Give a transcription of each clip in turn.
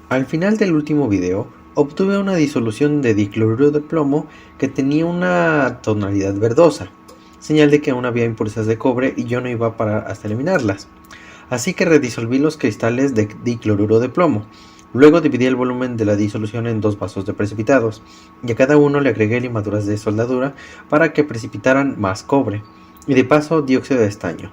Al final del último video, obtuve una disolución de dicloruro de plomo que tenía una tonalidad verdosa, señal de que aún había impurezas de cobre y yo no iba a parar hasta eliminarlas. Así que redisolví los cristales de dicloruro de plomo. Luego dividí el volumen de la disolución en 2 vasos de precipitados, y a cada uno le agregué limaduras de soldadura para que precipitaran más cobre, y de paso dióxido de estaño.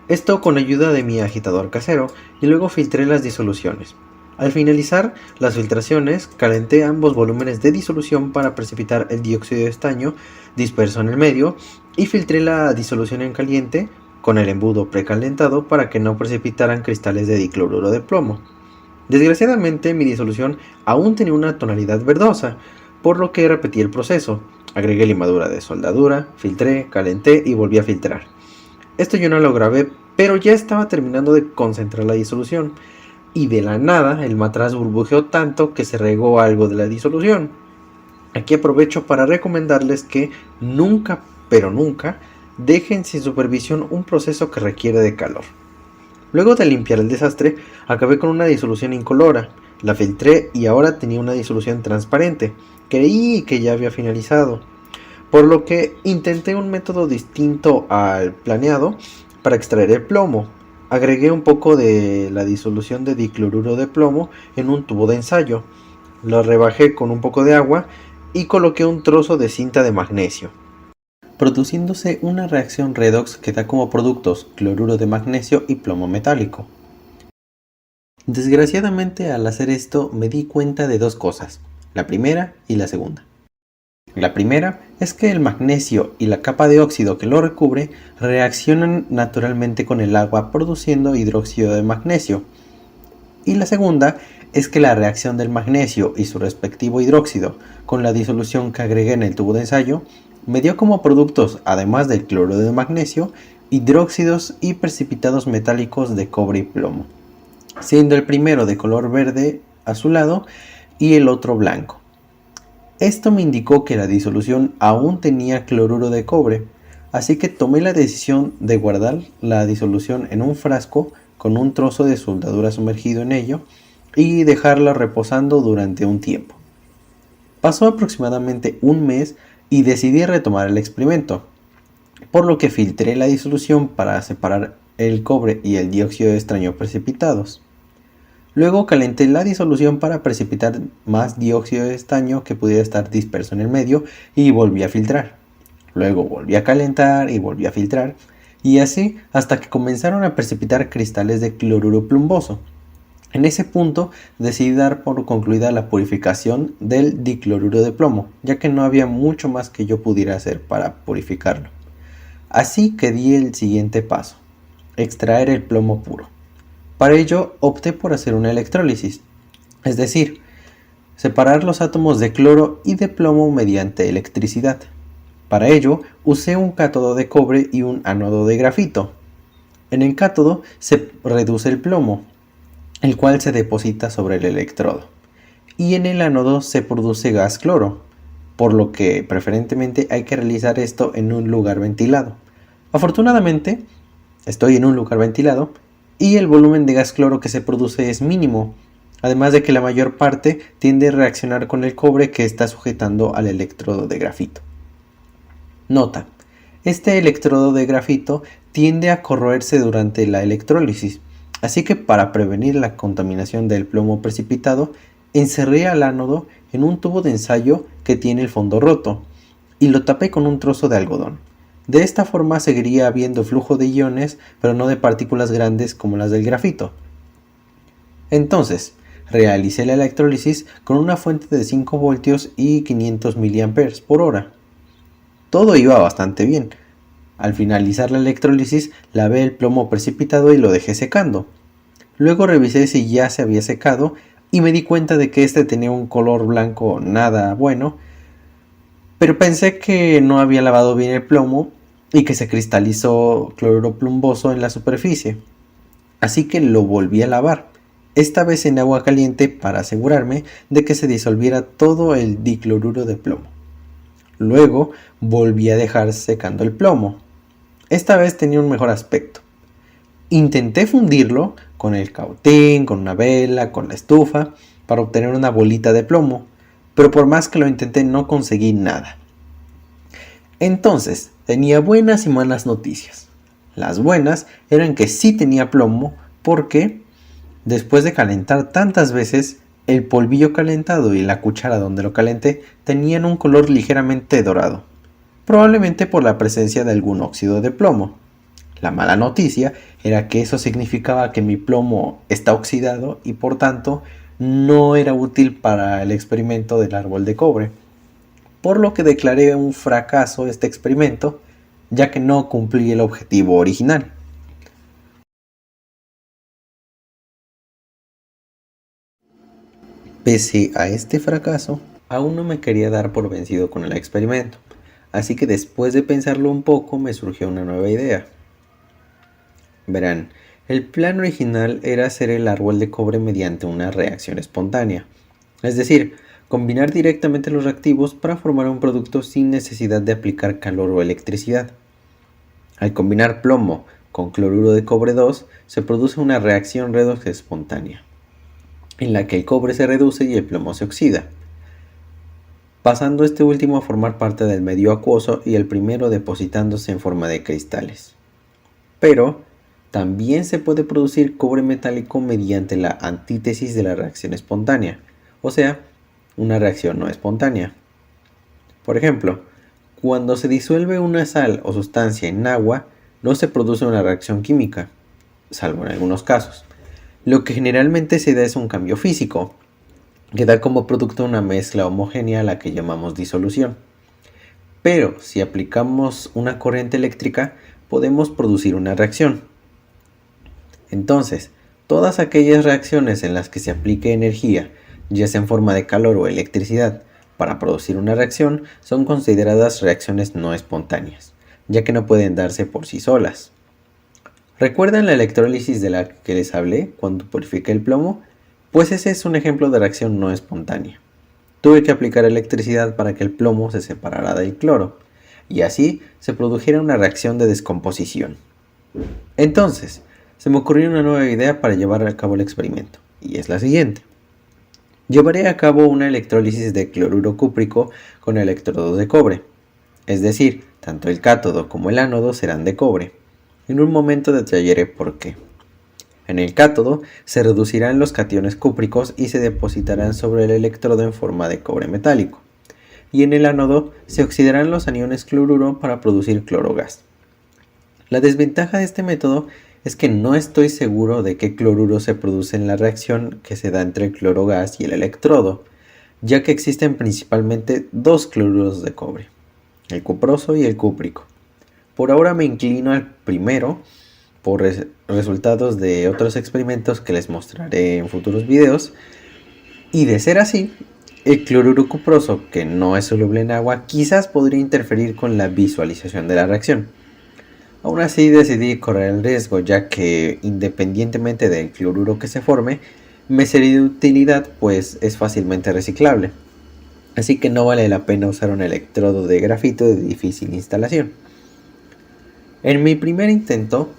Esto con ayuda de mi agitador casero, y luego filtré las disoluciones. Al finalizar las filtraciones, calenté ambos volúmenes de disolución para precipitar el dióxido de estaño disperso en el medio y filtré la disolución en caliente con el embudo precalentado para que no precipitaran cristales de dicloruro de plomo. Desgraciadamente mi disolución aún tenía una tonalidad verdosa, por lo que repetí el proceso. Agregué limadura de soldadura, filtré, calenté y volví a filtrar. Esto yo no lo grabé, pero ya estaba terminando de concentrar la disolución. Y de la nada el matraz burbujeó tanto que se regó algo de la disolución. Aquí aprovecho para recomendarles que nunca, pero nunca, dejen sin supervisión un proceso que requiere de calor. Luego de limpiar el desastre, acabé con una disolución incolora, la filtré y ahora tenía una disolución transparente. Creí que ya había finalizado, por lo que intenté un método distinto al planeado para extraer el plomo. Agregué un poco de la disolución de dicloruro de plomo en un tubo de ensayo, lo rebajé con un poco de agua y coloqué un trozo de cinta de magnesio, produciéndose una reacción redox que da como productos cloruro de magnesio y plomo metálico. Desgraciadamente al hacer esto me di cuenta de 2 cosas, la primera y la segunda. La primera es que el magnesio y la capa de óxido que lo recubre reaccionan naturalmente con el agua produciendo hidróxido de magnesio. Y la segunda es que la reacción del magnesio y su respectivo hidróxido con la disolución que agregué en el tubo de ensayo me dio como productos, además del cloruro de magnesio, hidróxidos y precipitados metálicos de cobre y plomo, siendo el primero de color verde azulado y el otro blanco. Esto me indicó que la disolución aún tenía cloruro de cobre, así que tomé la decisión de guardar la disolución en un frasco con un trozo de soldadura sumergido en ello y dejarla reposando durante un tiempo. Pasó aproximadamente un mes y decidí retomar el experimento, por lo que filtré la disolución para separar el cobre y el dióxido de estaño precipitados. Luego calenté la disolución para precipitar más dióxido de estaño que pudiera estar disperso en el medio y volví a filtrar. Luego volví a calentar y volví a filtrar, y así hasta que comenzaron a precipitar cristales de cloruro plumboso. En ese punto decidí dar por concluida la purificación del dicloruro de plomo, ya que no había mucho más que yo pudiera hacer para purificarlo. Así que di el siguiente paso, extraer el plomo puro. Para ello opté por hacer una electrólisis, es decir, separar los átomos de cloro y de plomo mediante electricidad. Para ello usé un cátodo de cobre y un ánodo de grafito. En el cátodo se reduce el plomo, el cual se deposita sobre el electrodo, y en el ánodo se produce gas cloro, por lo que preferentemente hay que realizar esto en un lugar ventilado. Afortunadamente, estoy en un lugar ventilado y el volumen de gas cloro que se produce es mínimo, además de que la mayor parte tiende a reaccionar con el cobre que está sujetando al electrodo de grafito. Nota: este electrodo de grafito tiende a corroerse durante la electrólisis, así que para prevenir la contaminación del plomo precipitado, encerré al ánodo en un tubo de ensayo que tiene el fondo roto y lo tapé con un trozo de algodón. De esta forma seguiría habiendo flujo de iones, pero no de partículas grandes como las del grafito. Entonces, realicé la electrólisis con una fuente de 5 voltios y 500 mAh. Todo iba bastante bien. Al finalizar la electrólisis, lavé el plomo precipitado y lo dejé secando. Luego revisé si ya se había secado y me di cuenta de que este tenía un color blanco nada bueno, pero pensé que no había lavado bien el plomo y que se cristalizó cloruro plumboso en la superficie. Así que lo volví a lavar, esta vez en agua caliente para asegurarme de que se disolviera todo el dicloruro de plomo. Luego volví a dejar secando el plomo. Esta vez tenía un mejor aspecto. Intenté fundirlo con el cautín, con una vela, con la estufa, para obtener una bolita de plomo, pero por más que lo intenté no conseguí nada. Entonces, tenía buenas y malas noticias. Las buenas eran que sí tenía plomo porque, después de calentar tantas veces, el polvillo calentado y la cuchara donde lo calenté tenían un color ligeramente dorado, probablemente por la presencia de algún óxido de plomo. La mala noticia era que eso significaba que mi plomo está oxidado y por tanto no era útil para el experimento del árbol de cobre, por lo que declaré un fracaso este experimento, ya que no cumplí el objetivo original. Pese a este fracaso, aún no me quería dar por vencido con el experimento, así que después de pensarlo un poco me surgió una nueva idea. Verán, el plan original era hacer el árbol de cobre mediante una reacción espontánea, es decir, combinar directamente los reactivos para formar un producto sin necesidad de aplicar calor o electricidad. Al combinar plomo con cloruro de cobre 2, se produce una reacción redox espontánea, en la que el cobre se reduce y el plomo se oxida, pasando este último a formar parte del medio acuoso y el primero depositándose en forma de cristales. Pero también se puede producir cobre metálico mediante la antítesis de la reacción espontánea, o sea, una reacción no espontánea. Por ejemplo, cuando se disuelve una sal o sustancia en agua, no se produce una reacción química, salvo en algunos casos. Lo que generalmente se da es un cambio físico, que da como producto una mezcla homogénea a la que llamamos disolución. Pero si aplicamos una corriente eléctrica, podemos producir una reacción. Entonces, todas aquellas reacciones en las que se aplique energía, ya sea en forma de calor o electricidad, para producir una reacción, son consideradas reacciones no espontáneas, ya que no pueden darse por sí solas. ¿Recuerdan la electrólisis de la que les hablé cuando purifiqué el plomo? Pues ese es un ejemplo de reacción no espontánea. Tuve que aplicar electricidad para que el plomo se separara del cloro, y así se produjera una reacción de descomposición. Entonces, se me ocurrió una nueva idea para llevar a cabo el experimento, y es la siguiente. Llevaré a cabo una electrólisis de cloruro cúprico con electrodos de cobre, es decir, tanto el cátodo como el ánodo serán de cobre. En un momento detallaré por qué. En el cátodo se reducirán los cationes cúpricos y se depositarán sobre el electrodo en forma de cobre metálico, y en el ánodo se oxidarán los aniones cloruro para producir clorogas. La desventaja de este método es que no estoy seguro de qué cloruro se produce en la reacción que se da entre el clorogas y el electrodo, ya que existen principalmente dos cloruros de cobre, el cuproso y el cúprico. Por ahora me inclino al primero por resultados de otros experimentos que les mostraré en futuros videos, y de ser así, el cloruro cuproso, que no es soluble en agua, quizás podría interferir con la visualización de la reacción. Aún así decidí correr el riesgo, ya que independientemente del cloruro que se forme, me sería de utilidad pues es fácilmente reciclable. Así que no vale la pena usar un electrodo de grafito de difícil instalación. En mi primer intento,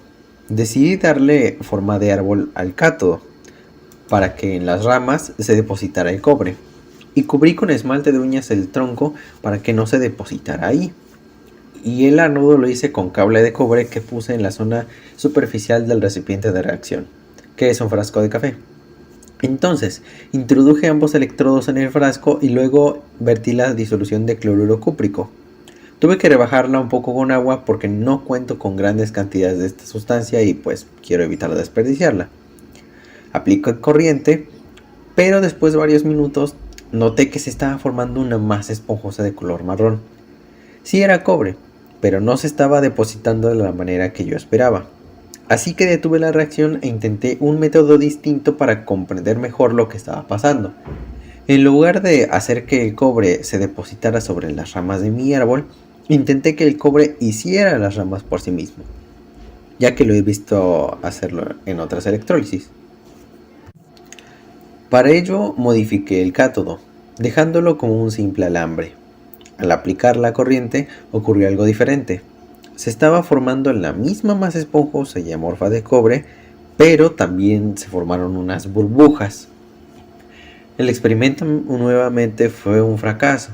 decidí darle forma de árbol al cátodo, para que en las ramas se depositara el cobre, y cubrí con esmalte de uñas el tronco para que no se depositara ahí. Y el ánodo lo hice con cable de cobre que puse en la zona superficial del recipiente de reacción, que es un frasco de café. Entonces, introduje ambos electrodos en el frasco y luego vertí la disolución de cloruro cúprico. Tuve que rebajarla un poco con agua porque no cuento con grandes cantidades de esta sustancia y pues quiero evitar desperdiciarla. Aplico corriente, pero después de varios minutos noté que se estaba formando una masa esponjosa de color marrón. Sí era cobre, pero no se estaba depositando de la manera que yo esperaba. Así que detuve la reacción e intenté un método distinto para comprender mejor lo que estaba pasando. En lugar de hacer que el cobre se depositara sobre las ramas de mi árbol, intenté que el cobre hiciera las ramas por sí mismo, ya que lo he visto hacerlo en otras electrólisis. Para ello modifiqué el cátodo, dejándolo como un simple alambre. Al aplicar la corriente ocurrió algo diferente. Se estaba formando la misma masa esponjosa y amorfa de cobre, pero también se formaron unas burbujas. El experimento nuevamente fue un fracaso,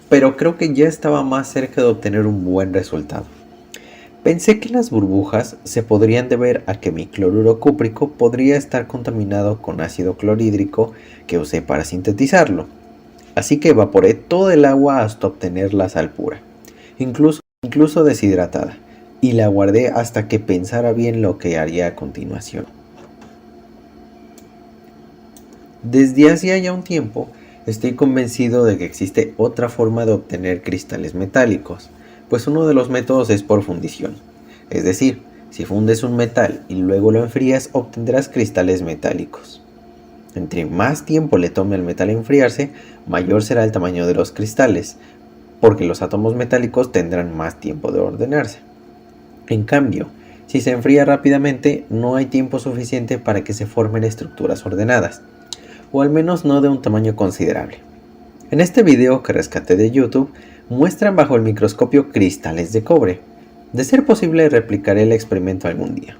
pero creo que ya estaba más cerca de obtener un buen resultado. Pensé que las burbujas se podrían deber a que mi cloruro cúprico podría estar contaminado con ácido clorhídrico que usé para sintetizarlo. Así que evaporé todo el agua hasta obtener la sal pura, incluso deshidratada, y la guardé hasta que pensara bien lo que haría a continuación. Desde hacía ya un tiempo, estoy convencido de que existe otra forma de obtener cristales metálicos, pues uno de los métodos es por fundición. Es decir, si fundes un metal y luego lo enfrías, obtendrás cristales metálicos. Entre más tiempo le tome al metal enfriarse, mayor será el tamaño de los cristales, porque los átomos metálicos tendrán más tiempo de ordenarse. En cambio, si se enfría rápidamente, no hay tiempo suficiente para que se formen estructuras ordenadas, o al menos no de un tamaño considerable. En este video que rescaté de YouTube, muestran bajo el microscopio cristales de cobre. De ser posible, replicaré el experimento algún día.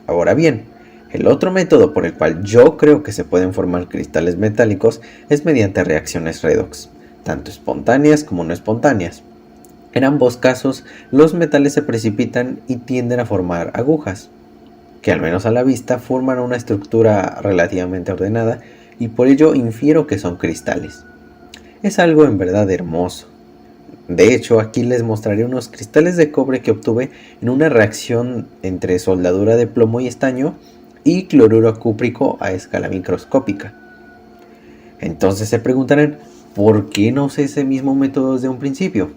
Ahora bien, el otro método por el cual yo creo que se pueden formar cristales metálicos es mediante reacciones redox, tanto espontáneas como no espontáneas. En ambos casos, los metales se precipitan y tienden a formar agujas, que al menos a la vista forman una estructura relativamente ordenada y por ello infiero que son cristales. Es algo en verdad hermoso. De hecho, aquí les mostraré unos cristales de cobre que obtuve en una reacción entre soldadura de plomo y estaño y cloruro cúprico a escala microscópica. Entonces se preguntarán, ¿por qué no usé ese mismo método desde un principio?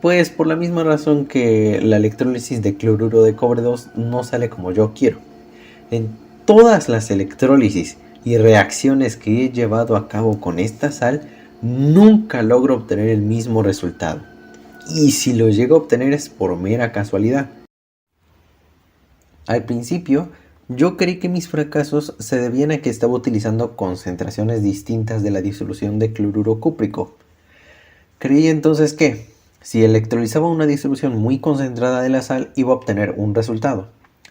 Pues por la misma razón que la electrólisis de cloruro de cobre 2 no sale como yo quiero. En todas las electrólisis y reacciones que he llevado a cabo con esta sal, nunca logro obtener el mismo resultado. Y si lo llego a obtener es por mera casualidad. Al principio, yo creí que mis fracasos se debían a que estaba utilizando concentraciones distintas de la disolución de cloruro cúprico. Creí entonces que, si electrolizaba una disolución muy concentrada de la sal, iba a obtener un resultado.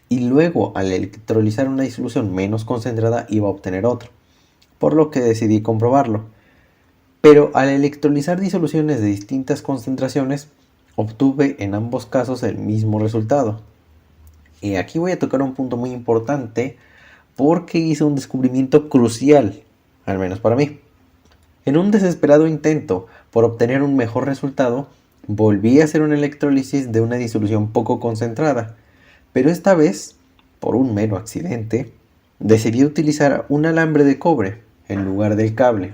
Y luego, al electrolizar una disolución menos concentrada, iba a obtener otro. Por lo que decidí comprobarlo. Pero al electrolizar disoluciones de distintas concentraciones, obtuve en ambos casos el mismo resultado. Y aquí voy a tocar un punto muy importante porque hice un descubrimiento crucial, al menos para mí. En un desesperado intento por obtener un mejor resultado, volví a hacer una electrólisis de una disolución poco concentrada, pero esta vez, por un mero accidente, decidí utilizar un alambre de cobre en lugar del cable.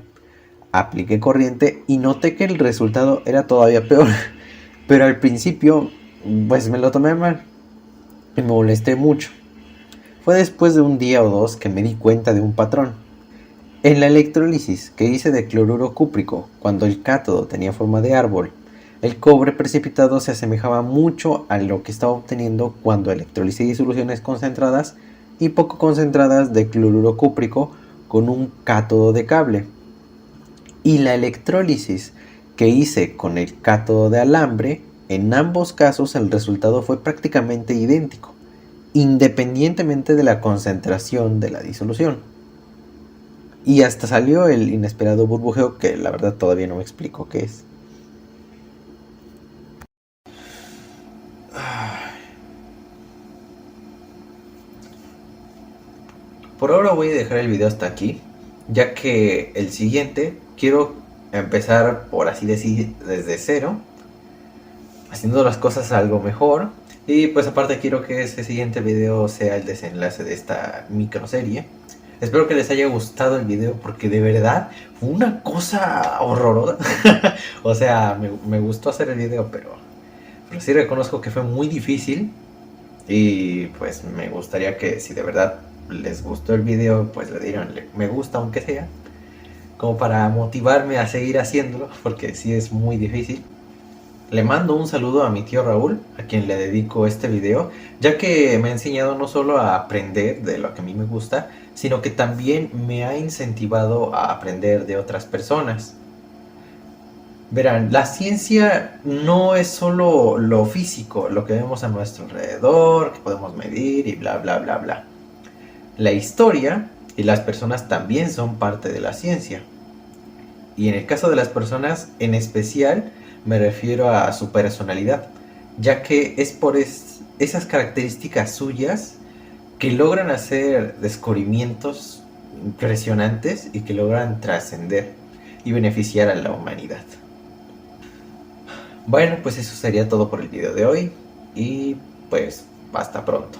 Apliqué corriente y noté que el resultado era todavía peor, pero al principio pues me lo tomé mal y me molesté mucho. Fue después de un día o dos que me di cuenta de un patrón. En la electrólisis que hice de cloruro cúprico, cuando el cátodo tenía forma de árbol, el cobre precipitado se asemejaba mucho a lo que estaba obteniendo cuando electrolicé disoluciones concentradas y poco concentradas de cloruro cúprico con un cátodo de cable. Y la electrólisis que hice con el cátodo de alambre, en ambos casos el resultado fue prácticamente idéntico, independientemente de la concentración de la disolución. Y hasta salió el inesperado burbujeo que la verdad todavía no me explico qué es. Por ahora voy a dejar el video hasta aquí, ya que el siguiente quiero empezar, por así decir, desde cero, haciendo las cosas algo mejor. Y pues aparte quiero que ese siguiente video sea el desenlace de esta microserie. Espero que les haya gustado el video porque de verdad fue una cosa horrorosa. O sea, me gustó hacer el video, pero sí reconozco que fue muy difícil. Y pues me gustaría que si de verdad les gustó el video, pues le dieran me gusta aunque sea. como para motivarme a seguir haciéndolo, porque sí es muy difícil. Le mando un saludo a mi tío Raúl, a quien le dedico este video, ya que me ha enseñado no solo a aprender de lo que a mí me gusta, sino que también me ha incentivado a aprender de otras personas. Verán, la ciencia no es solo lo físico, lo que vemos a nuestro alrededor, que podemos medir y bla, bla, bla, bla. La historia y las personas también son parte de la ciencia. Y en el caso de las personas en especial, me refiero a su personalidad, ya que es por esas características suyas que logran hacer descubrimientos impresionantes y que logran trascender y beneficiar a la humanidad. Bueno, pues eso sería todo por el video de hoy y pues hasta pronto.